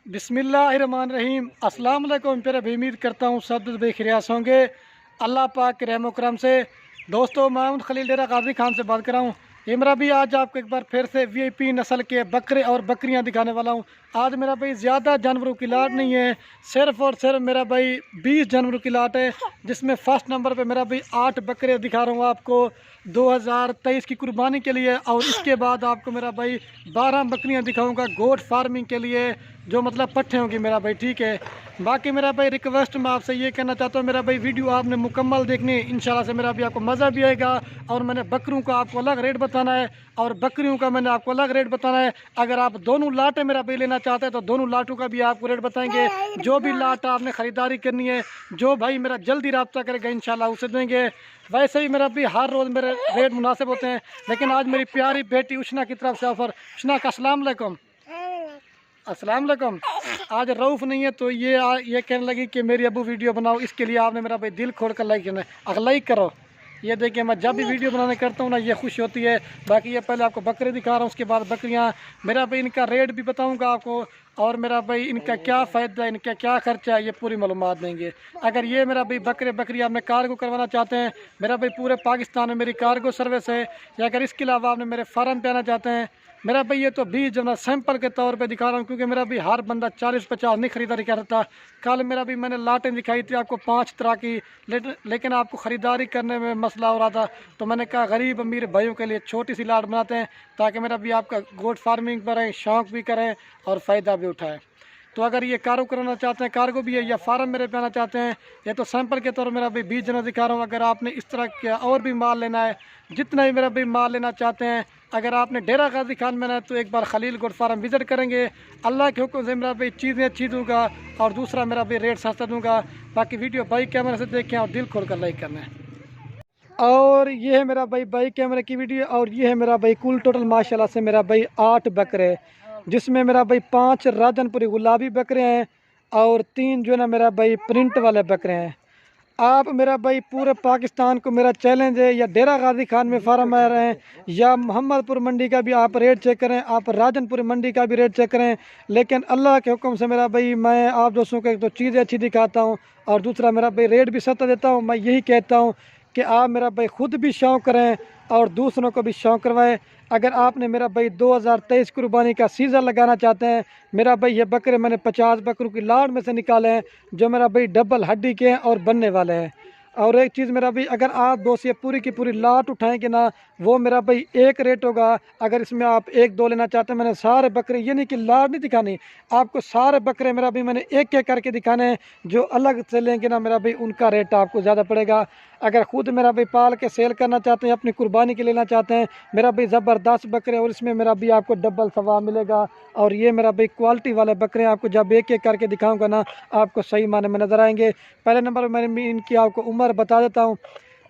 बिस्मिल्लाहिर्रहमानिर्रहीम। अस्सलाम वालेकुम। फिर अभी उम्मीद करता हूँ सब बेखिरियास होंगे अल्लाह पाक के रहम करम से। दोस्तों, मैं हूं खलील डेरा गाजी खान से बात कर रहा हूँ। ये मेरा भी आज आपको एक बार फिर से वीआईपी नस्ल के बकरे और बकरियां दिखाने वाला हूँ। आज मेरा भाई ज़्यादा जानवरों की लाट नहीं है, सिर्फ और सिर्फ मेरा भाई 20 जानवरों की लाट है, जिसमें फर्स्ट नंबर पे मेरा भाई 8 बकरे दिखा रहा हूँ आपको 2023 की कुर्बानी के लिए। और इसके बाद आपको मेरा भाई 12 बकरियां दिखाऊंगा गोट फार्मिंग के लिए, जो मतलब पट्ठे होंगी मेरा भाई, ठीक है। बाकी मेरा भाई रिक्वेस्ट मैं आपसे ये कहना चाहता हूँ, मेरा भाई वीडियो आपने मुकम्मल देखनी है, इंशाल्लाह से मेरा भी आपको मज़ा भी आएगा। और मैंने बकरियों का आपको अलग रेट बताना है और बकरियों का मैंने आपको अलग रेट बताना है। अगर आप दोनों लाटें मेरा भाई लेना चाहते हैं तो दोनों लाटों का भी आपको रेट बताएंगे। जो भी लाट आपने ख़रीदारी करनी है, जो भाई मेरा जल्दी रब्ता करेगा इंशाल्लाह उसे देंगे। वैसे ही मेरा भी हर रोज़ मेरे रेट मुनासिब होते हैं, लेकिन आज मेरी प्यारी बेटी उष्णा की तरफ से ऑफ़र। उष्णा का अस्सलाम वालेकुम। अस्सलाम वालेकुम। आज रऊफ़ नहीं है तो ये कहने लगी कि मेरी अबू वीडियो बनाओ, इसके लिए आपने मेरा भाई दिल खोल कर लाइक करना है। अगर लाइक करो, ये देखिए मैं जब भी वीडियो बनाने करता हूँ ना ये खुश होती है। बाकी ये पहले आपको बकरे दिखा रहा हूँ, उसके बाद बकरियाँ। मेरा भाई इनका रेट भी बताऊँगा आपको, और मेरा भाई इनका क्या फ़ायदा है, इनका क्या खर्चा है, ये पूरी मालूमात देंगे। अगर ये मेरा भाई बकरे बकरी आपने कार्गो करवाना चाहते हैं, मेरा भाई पूरे पाकिस्तान में मेरी कार्गो सर्विस है। या अगर इसके अलावा आपने मेरे फार्म पे आना चाहते हैं, मेरा भाई ये तो 20 जो ना सैंपल के तौर पे दिखा रहा हूँ, क्योंकि मेरा भी हर बंदा 40-50 नहीं खरीदारी कर रहा था। कल मेरा भी मैंने लाटें दिखाई थी आपको 5 तरह की, लेकिन आपको ख़रीदारी करने में मसला हो रहा था, तो मैंने कहा गरीब अमीर भाइयों के लिए छोटी सी लाट बनाते हैं, ताकि मेरा भी आपका गोट फार्मिंग करें, शौक़ भी करें और फ़ायदा भी उठाएँ। तो अगर ये कार्गो कराना चाहते हैं, कार्गो भी है, या फार्म मेरे पे आना चाहते हैं, ये तो सैंपल के तौर पर मेरा भी 20 जना दिखा रहा हूँ। अगर आपने इस तरह का और भी माल लेना है, जितना ही मेरा भी माल लेना चाहते हैं, अगर आपने डेरा गाजी खान में ना, तो एक बार खलील गोट फार्म विज़िट करेंगे। अल्लाह के हुक्म से मेरा भाई चीज़ें अच्छी दूँगा और दूसरा मेरा भाई रेट सस्ता दूँगा। बाकी वीडियो बाई कैमरे से देखें और दिल खोल कर लाइक करना है। और ये है मेरा भाई बाई कैमरे की वीडियो, और ये है मेरा भाई कुल टोटल माशाल्लाह से मेरा भाई 8 बकरे, जिसमें मेरा भाई 5 राजनपुरी गुलाबी बकरे हैं और 3 जो है ना मेरा भाई प्रिंट वाले बकरे हैं। आप मेरा भाई पूरे पाकिस्तान को मेरा चैलेंज है, या डेरा गाजी खान में फार्म आ रहे हैं, या मोहम्मदपुर मंडी का भी आप रेट चेक करें, आप राजनपुर मंडी का भी रेट चेक करें। लेकिन अल्लाह के हुक्म से मेरा भाई मैं आप दोस्तों को एक तो चीज़ें अच्छी दिखाता हूँ, और दूसरा मेरा भाई रेट भी सस्ता देता हूँ। मैं यही कहता हूँ कि आप मेरा भाई ख़ुद भी शौक़ करें और दूसरों को भी शौक़ करवाएं। अगर आपने मेरा भाई 2023 कुर्बानी का सीज़न लगाना चाहते हैं, मेरा भाई ये बकरे मैंने 50 बकरों की लाड़ में से निकाले हैं, जो मेरा भाई डबल हड्डी के हैं और बनने वाले हैं। और एक चीज़ मेरा भाई, अगर आप दोस्त ये पूरी की पूरी लाट उठाएंगे ना, वो मेरा भाई एक रेट होगा। अगर इसमें आप 1-2 लेना चाहते हैं, मैंने सारे बकरे, ये नहीं कि लाट नहीं दिखानी, आपको सारे बकरे मेरा भाई मैंने एक एक करके दिखाने हैं। जो अलग से लेंगे ना मेरा भाई, उनका रेट आपको ज़्यादा पड़ेगा। अगर ख़ुद मेरा भाई पाल के सेल करना चाहते हैं, अपनी कुर्बानी के लेना चाहते हैं, मेरा भाई ज़बरदस्त बकरे, और इसमें मेरा भी आपको डबल सवाब मिलेगा। और ये मेरा भाई क्वालिटी वाले बकरे, आपको जब एक एक करके दिखाऊंगा ना, आपको सही माने में नज़र आएंगे। पहले नंबर पर मैं इनकी आपको उम्र बता देता हूँ।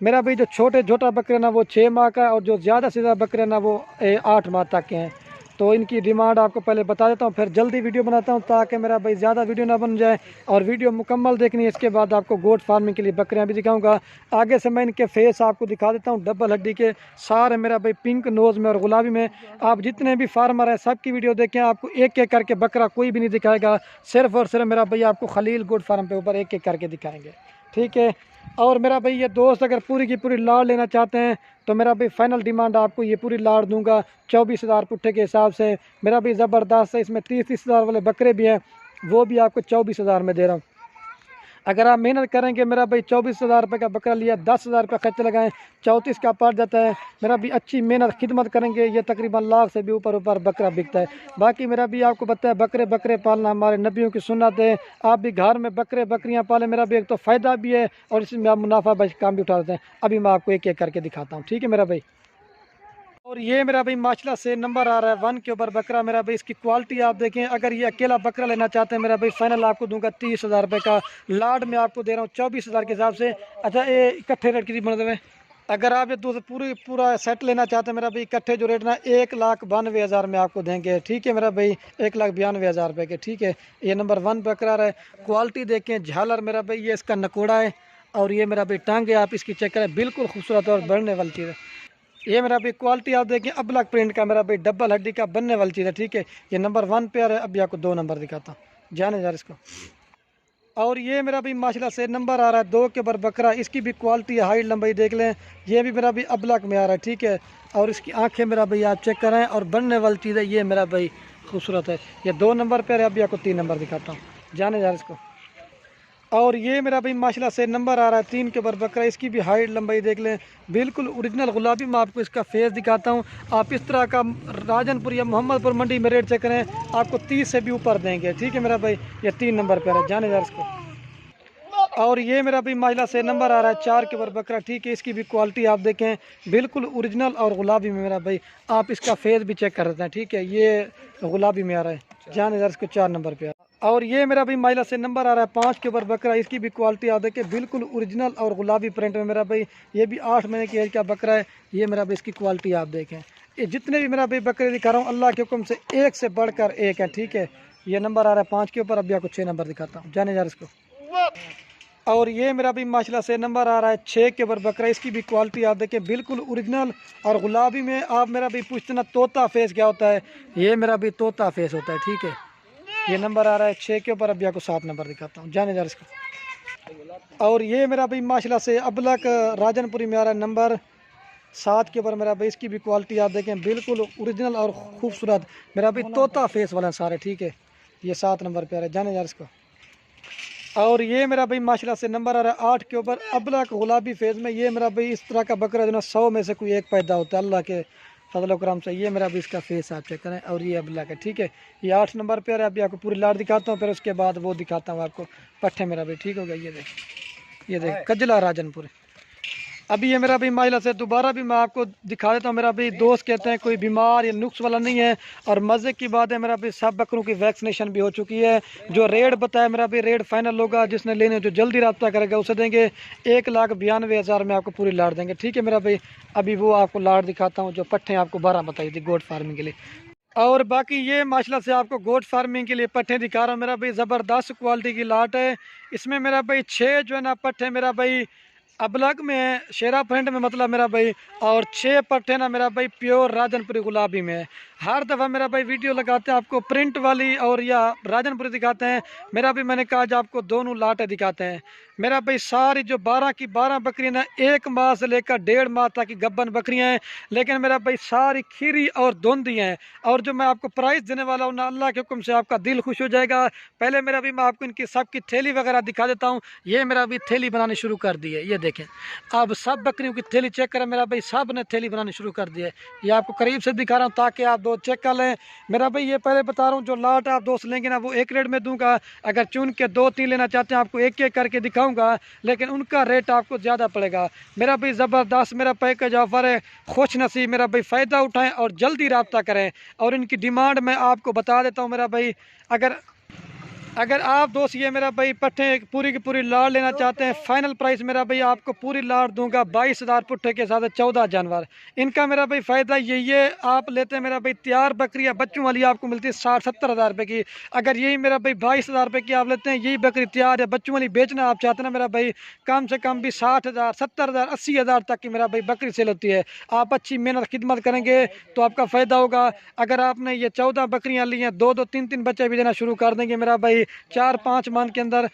मेरा भाई जो छोटा बकरे ना वो 6 माह का है, और जो ज़्यादा से ज़्यादा बकरे ना वो 8 माह तक के हैं। तो इनकी डिमांड आपको पहले बता देता हूँ, फिर जल्दी वीडियो बनाता हूँ, ताकि मेरा भाई ज़्यादा वीडियो ना बन जाए। और वीडियो मुकम्मल देखनी है, इसके बाद आपको गोट फार्मिंग के लिए बकरियाँ भी दिखाऊंगा। आगे से मैं इनके फेस आपको दिखा देता हूँ, डबल हड्डी के सारे मेरा भाई पिंक नोज़ में और गुलाबी में। आप जितने भी फार्मर हैं सबकी वीडियो देखें, आपको एक एक करके बकरा कोई भी नहीं दिखाएगा, सिर्फ और सिर्फ मेरा भाई आपको खलील गोट फार्म के ऊपर एक एक करके दिखाएंगे, ठीक है। और मेरा भाई ये दोस्त अगर पूरी की पूरी लाड़ लेना चाहते हैं, तो मेरा भाई फाइनल डिमांड आपको ये पूरी लाड़ दूंगा 24,000 पुट्ठे के हिसाब से। मेरा भी ज़बरदस्त है, इसमें 30 हज़ार वाले बकरे भी हैं, वो भी आपको 24,000 में दे रहा हूँ। अगर आप मेहनत करेंगे, मेरा भाई 24,000 रुपये का बकरा लिया, 10,000 रुपये खर्च लगाएं, 34 का पड़ जाता है। मेरा भी अच्छी मेहनत खिदमत करेंगे, ये तकरीबन लाख से भी ऊपर बकरा बिकता है। बाकी मेरा भी आपको बताया, बकरे पालना हमारे नबियों की सुन्नत है। आप भी घर में बकरे बकरियाँ पालें, मेरा भी एक तो फ़ायदा भी है, और इसमें आप मुनाफा बच काम भी उठा देते हैं। अभी मैं आपको एक एक करके दिखाता हूँ, ठीक है मेरा भाई। और ये मेरा भाई माशाल्लाह से नंबर आ रहा है 1 के ऊपर बकरा। मेरा भाई इसकी क्वालिटी आप देखें, अगर ये अकेला बकरा लेना चाहते हैं, मेरा भाई फाइनल आपको दूंगा 30,000 रुपये का। लाड में आपको दे रहा हूँ 24,000 के हिसाब से। अच्छा, ये इकट्ठे रेट की बन देवे, अगर आप ये पूरा सेट लेना चाहते हैं, मेरा भाई इकट्ठे जो रेट ना 1,92,000 में आपको देंगे, ठीक है मेरा भाई, 1,92,000 रुपये के, ठीक है। ये नंबर 1 बकरा है। क्वालिटी देखें, झालर मेरा भाई ये इसका नकोड़ा है, और ये मेरा भाई टांगे आप इसकी चेक करें, बिल्कुल खूबसूरत और बढ़ने वाली चीज़ है। ये मेरा भाई क्वालिटी आप देखें, अबलग प्रिंट का मेरा भाई डबल हड्डी का बनने वाली चीज़ है, ठीक है। ये नंबर 1 पे आ रहा है। अभी आपको 2 नंबर दिखाता हूँ। जाने यार इसको। और ये मेरा भी माशाल्लाह से नंबर आ रहा है 2 के ऊपर बकरा, इसकी भी क्वालिटी हाइट लंबाई देख लें, ये भी मेरा भी अबलक में आ रहा है, ठीक है। और इसकी आंखें मेरा भाई आप चेक करें, और बनने वाली चीज़ है ये मेरा भाई खूबसूरत है। ये 2 नंबर पर है, अभी आपको 3 नंबर दिखाता हूँ, जाने यार इसको। और ये मेरा भाई माशाल्लाह से नंबर आ रहा है 3 के ऊपर बकरा, इसकी भी हाइट लंबाई देख लें, बिल्कुल ओरिजिनल गुलाबी। मैं आपको इसका फेस दिखाता हूँ, आप इस तरह का राजनपुर या मोहम्मदपुर मंडी में रेट चेक करें, आपको 30 से भी ऊपर देंगे, ठीक है मेरा भाई। ये 3 नंबर पर है, जाने यार इसको। और ये मेरा भी माशाल्लाह से नंबर आ रहा है 4 के ऊपर बकरा, ठीक है। इसकी भी क्वालिटी आप देखें, बिल्कुल ओरिजिनल और गुलाबी में मेरा भाई, आप इसका फेस भी चेक कर सकते हैं, ठीक है। ये गुलाबी में आ रहा है, जाने यार इसको 4 नंबर पे। और ये मेरा भी माशाल्लाह से नंबर आ रहा है 5 के ऊपर बकरा, इसकी भी क्वालिटी आप देखें, बिल्कुल ओरिजिनल और गुलाबी प्रिंट में मेरा भाई। ये भी 8 महीने की एज का बकरा है, ये मेरा भाई इसकी क्वालिटी आप देखें। ये जितने भी मेरा भाई बकरे दिखा रहा हूँ अल्लाह के हुक्म से एक से बढ़कर एक है, ठीक है। ये नंबर आ रहा है 5 के ऊपर, अभी आपको 6 नंबर दिखाता हूँ, जाने यार इसको। और ये मेरा भी माशाल्लाह से नंबर आ रहा है 6 के ऊपर बकरा, इसकी भी क्वालिटी आप देखें, बिल्कुल ओरिजिनल और गुलाबी में। आप मेरा भी पूछते ना तोता फेस क्या होता है, ये मेरा भी तोता फेस होता है, ठीक है। ये नंबर आ रहा है 6 के ऊपर, अभी आपको 7 नंबर दिखाता हूँ, जाने यार इसको। और ये मेरा भी माशाल्लाह से अबलक राजनपुरी में आ रहा है नंबर 7 के ऊपर मेरा भाई, इसकी भी क्वालिटी आप देखें, बिल्कुल ओरिजिनल और खूबसूरत मेरा भी तोता फेस वाला सारे, ठीक है। ये 7 नंबर पे आ रहा है, जाने यार इसको। और ये मेरा भाई माशाल्लाह से नंबर आ रहा है 8 के ऊपर अबलक गुलाबी फेज में। ये मेरा भाई इस तरह का बकरा जो ना 100 में से कोई एक पैदा होता है अल्लाह के फजल करम से। ये मेरा भी इसका फेस आप चेक करें, और ये अबलक है, ठीक है। ये 8 नंबर पे आ रहा है, अभी आपको पूरी लाट दिखाता हूँ, फिर उसके बाद वो दिखाता हूँ आपको पट्ठे मेरा भाई, ठीक हो गया। ये देख कजला राजनपुर। अभी ये मेरा भी माइला से दोबारा भी मैं आपको दिखा देता हूँ। मेरा भी दोस्त कहते हैं कोई बीमार या नुक्स वाला नहीं है, और मज़े की बात है मेरा भी सब बकरों की वैक्सीनेशन भी हो चुकी है। जो रेट बताया मेरा भी रेट फाइनल होगा, जिसने लेने जो जल्दी रब्ता करेगा उसे देंगे 1,92,000 में आपको पूरी लाट देंगे, ठीक है मेरा भाई। अभी वो आपको लाट दिखाता हूँ, जो पट्ठे आपको 12 बताई थी गोट फार्मिंग के लिए। और बाकी ये माशाल्लाह से आपको गोट फार्मिंग के लिए पट्ठे दिखा रहा हूँ मेरा भाई, ज़बरदस्त क्वालिटी की लाट है। इसमें मेरा भाई 6 जो है ना पट्ठे मेरा भाई अबलग में है, शेरा प्रिंट में मतलब मेरा भाई, और 6 पट्टे ना मेरा भाई प्योर राजनपुरी गुलाबी में है। हर दफ़ा मेरा भाई वीडियो लगाते हैं आपको प्रिंट वाली और या राजनपुरी दिखाते हैं, मेरा भी मैंने कहा आज आपको दोनों लाटें दिखाते हैं। मेरा भाई सारी जो 12 की 12 बकरियाँ ना 1 माह से लेकर 1.5 माह तक की गब्बन बकरियाँ हैं, लेकिन मेरा भाई सारी खीरी और धुंधी हैं। और जो मैं आपको प्राइस देने वाला हूँ ना अल्लाह के हुक्म से आपका दिल खुश हो जाएगा। पहले मेरा भी मैं आपको इनकी सबकी थैली वगैरह दिखा देता हूँ। ये मेरा भी थैली बनानी शुरू कर दी है, ये देखें अब सब बकरियों की थैली चेक करें मेरा भाई, सब ने थैली बनानी शुरू कर दी है। ये आपको करीब से दिखा रहा हूँ ताकि आप दो चेक कर लें मेरा भाई। ये पहले बता रहा हूँ जो लाट आप दोस्त लेंगे ना वो एक रेट में दूंगा, अगर चुन के 2-3 लेना चाहते हैं आपको एक एक करके दिखाऊंगा, लेकिन उनका रेट आपको ज़्यादा पड़ेगा मेरा भाई। ज़बरदस्त मेरा पैकेज ऑफर है, खुश नसीब मेरा भाई फ़ायदा उठाएं और जल्दी रब्ता करें। और इनकी डिमांड मैं आपको बता देता हूँ मेरा भाई, अगर आप दोस्त ये मेरा भाई पट्ठे पूरी की पूरी लाड़ लेना चाहते हैं, फाइनल प्राइस मेरा भाई आपको पूरी लाड़ दूंगा 22,000 पुट्ठे के साथ 14 जानवर। इनका मेरा भाई फ़ायदा यही है, आप लेते हैं मेरा भाई तैयार बकरियाँ बच्चों वाली आपको मिलती है 60-70 हज़ार रुपये की। अगर यही मेरा भाई 22,000 रुपये की आप लेते हैं, यही बकरी तैयार या बच्चों वाली बेचना आप चाहते हैं ना मेरा भाई, कम से कम भी 60,000, 70,000, 80,000 तक की मेरा भाई बकरी सेल होती है। आप अच्छी मेहनत खिदमत करेंगे तो आपका फ़ायदा होगा। अगर आपने ये 14 बकरियाँ ली हैं, 2-2, 3-3 बच्चे भी देना शुरू कर देंगे मेरा भाई 4-5 माह के अंदर।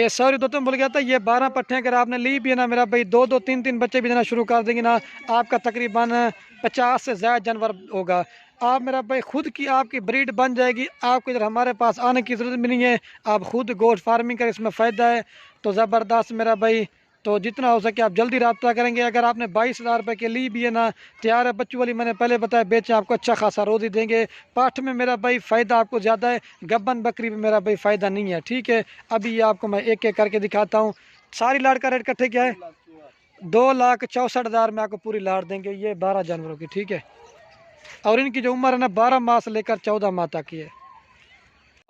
सॉरी दोस्तों भूल गया था, ये 12 पट्ठे अगर आपने ली भी है ना मेरा भाई, 2-2, 3-3 बच्चे भी देना शुरू कर देंगे ना, आपका तकरीबन 50 से ज़्यादा जानवर होगा। आप मेरा भाई खुद की आपकी ब्रीड बन जाएगी, आपको इधर हमारे पास आने की ज़रूरत भी नहीं है, आप खुद गोश्त फार्मिंग करें, इसमें फ़ायदा है। तो ज़बरदस्त मेरा भाई, तो जितना हो सके आप जल्दी रब्ता करेंगे। अगर आपने 22,000 रुपये के ली भी है ना तैयार है बच्चों वाली, मैंने पहले बताया बेचें, आपको अच्छा खासा रोज़ी देंगे। पाठ में मेरा भाई फ़ायदा आपको ज़्यादा है, गब्बन बकरी में मेरा भाई फ़ायदा नहीं है, ठीक है। अभी ये आपको मैं एक एक करके दिखाता हूँ। सारी लाड़ का रेट इकट्ठे क्या है, 2,64,000 में आपको पूरी लाड़ देंगे, ये 12 जानवरों की, ठीक है। और इनकी जो उम्र है ना 12 माह से लेकर 14 माह तक की है।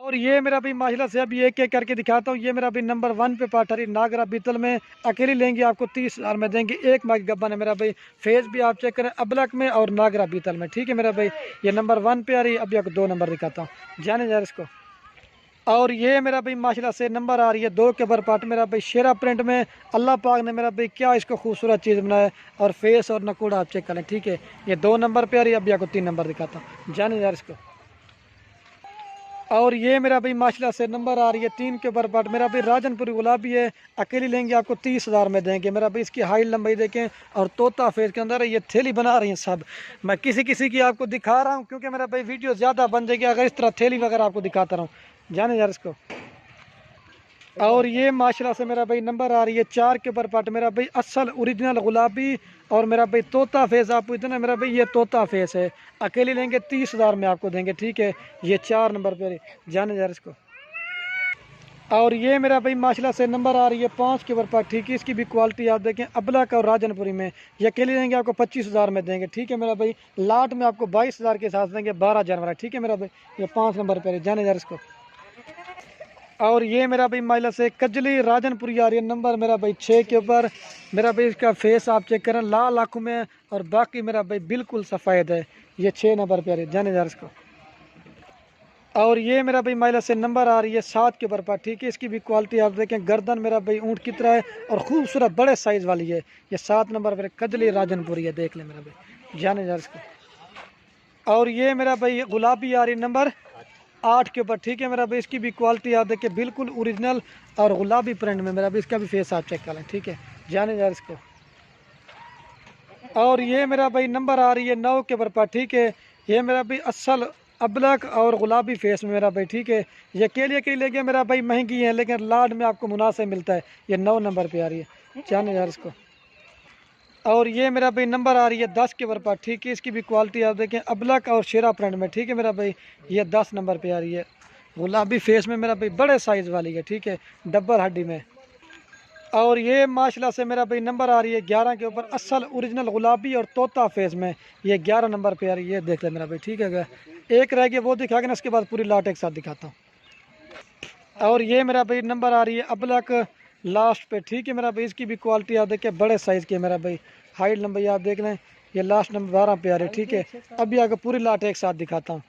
और ये मेरा भी माशाल्लाह से अभी एक एक करके दिखाता हूँ। ये मेरा भी नंबर 1 पे पाठरी नागरा बीतल में अकेली लेंगे आपको 30,000 में देंगे, 1 माह की गब्बन है मेरा भाई। फेस भी आप चेक करें अबलक में और नागरा बीतल में, ठीक है मेरा भाई। ये नंबर 1 पे आ रही है, अभी आपको 2 नंबर दिखाता हूँ, जाने यार इसको। और ये मेरा भाई माशाल्लाह से नंबर आ रही है 2 के ऊपर पार्ट मेरा भाई शेरा प्रिंट में। अल्लाह पाक ने मेरा भाई क्या इसको खूबसूरत चीज़ बनाया, और फेस और नकूड़ा आप चेक करें, ठीक है। ये 2 नंबर पे आ रही है, अभी आपको 3 नंबर दिखाता हूँ, जाने यार इसको। और ये मेरा भाई माशाल्लाह से नंबर आ रही है 3 के ऊपर, बट मेरा भाई राजनपुरी गुलाबी है, अकेली लेंगे आपको 30,000 में देंगे। मेरा भाई इसकी हाइट लंबाई देखें और तोता फेस के अंदर ये थैली बना रही हैं सब। मैं किसी किसी की आपको दिखा रहा हूँ क्योंकि मेरा भाई वीडियो ज़्यादा बन जाएगी अगर इस तरह थैली वगैरह आपको दिखाता रहूँ। जाने यार इसको। और ये माशाल्लाह से मेरा भाई नंबर आ रही है 4 के ऊपर पार्ट, मेरा भाई असल ओरिजिनल गुलाबी और मेरा भाई तोता फेस आपको इतना, मेरा भाई ये तोता फेस है, अकेले लेंगे 30,000 में आपको देंगे, ठीक है। ये 4 नंबर पे जाने यार इसको। और ये मेरा भाई माशाल्लाह से नंबर आ रही है 5 के ऊपर पार्ट, ठीक है। इसकी भी क्वालिटी आप देखें अबलक और राजनपुरी में, ये अकेले लेंगे आपको 25,000 में देंगे, ठीक है मेरा भाई। लाट में आपको 22,000 के साथ देंगे 12 जनवरी, ठीक है मेरा भाई। ये 5 नंबर पे जाने यार इसको। और ये मेरा भाई माइला से कजली राजनपुरी आ रही है नंबर मेरा भाई 6 के ऊपर, मेरा भाई इसका फेस आप चेक करें लाल आँखों में और बाकी मेरा भाई बिल्कुल सफ़ेद है। ये 6 नंबर पे आ रही है जाने यार इसको। और ये मेरा भाई माइला से नंबर आ रही है 7 के ऊपर, ठीक है। इसकी भी क्वालिटी आप देखें, गर्दन मेरा भाई ऊँट की तरह है और खूबसूरत बड़े साइज़ वाली है। ये 7 नंबर पर कजली राजनपुरी है, देख लें मेरा भाई जाने यार इसको। और ये मेरा भाई गुलाबी आ रही नंबर 8 के ऊपर, ठीक है मेरा भाई। इसकी भी क्वालिटी आप देखिए बिल्कुल ओरिजिनल और गुलाबी प्रिंट में, मेरा भाई इसका भी फेस आप चेक कर लें, ठीक है जाने यार इसको। और ये मेरा भाई नंबर आ रही है 9 के ऊपर, ठीक है। ये मेरा भाई असल अबलक और गुलाबी फेस में मेरा भाई, ठीक है। ये के लिए गया मेरा भाई महंगी है लेकिन लाड में आपको मुनासिब मिलता है। ये 9 नंबर पे आ रही है जाने यार इसको। और ये मेरा भाई नंबर आ रही है 10 के ऊपर, ठीक है। इसकी भी क्वालिटी आप देखें अबलक और शेरा प्रिंट में, ठीक है मेरा भाई। ये 10 नंबर पे आ रही है, गुलाबी फेस में मेरा भाई बड़े साइज़ वाली है, ठीक है, डब्बर हड्डी में। और ये माशाल्लाह से मेरा भाई नंबर आ रही है 11 के ऊपर, असल ओरिजिनल गुलाबी और तोता फेस में, ये 11 नंबर पे आ रही है। देख ले मेरा भाई, ठीक है। एक रह गया वो दिखा के ना, उसके बाद पूरी लाट एक साथ दिखाता हूँ। और ये मेरा भाई नंबर आ रही है अबलक लास्ट पे, ठीक है मेरा भाई। इसकी भी क्वालिटी आप देखें बड़े साइज़ की है मेरा भाई, हाइट लंबाई आप देख लें। ये लास्ट नंबर 12 पे आ रही है, ठीक है। अभी आगे पूरी लाट एक साथ दिखाता हूँ।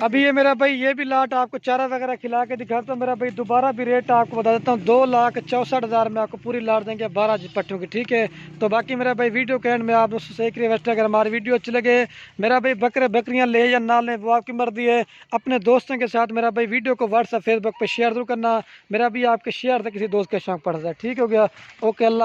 अभी ये मेरा भाई ये भी लाट आपको चारा वगैरह खिला के दिखाता हूँ मेरा भाई। दोबारा भी रेट आपको बता देता हूँ, 2,64,000 में आपको पूरी लाट देंगे 12 पट्टियों की, ठीक है। तो बाकी मेरा भाई वीडियो के एंड में आप दोस्तों एक रिक्वेस्ट है, अगर हमारी वीडियो अच्छी लगे मेरा भाई बकरियाँ ले या ना लें वो आपकी मर्जी है। अपने दोस्तों के साथ मेरा भाई वीडियो को व्हाट्सएप फेसबुक पर शेयर जरूर करना, मेरा भी आपके शेयर से किसी दोस्त के शौक पड़ जाए, ठीक हो गया। ओके अल्लाह।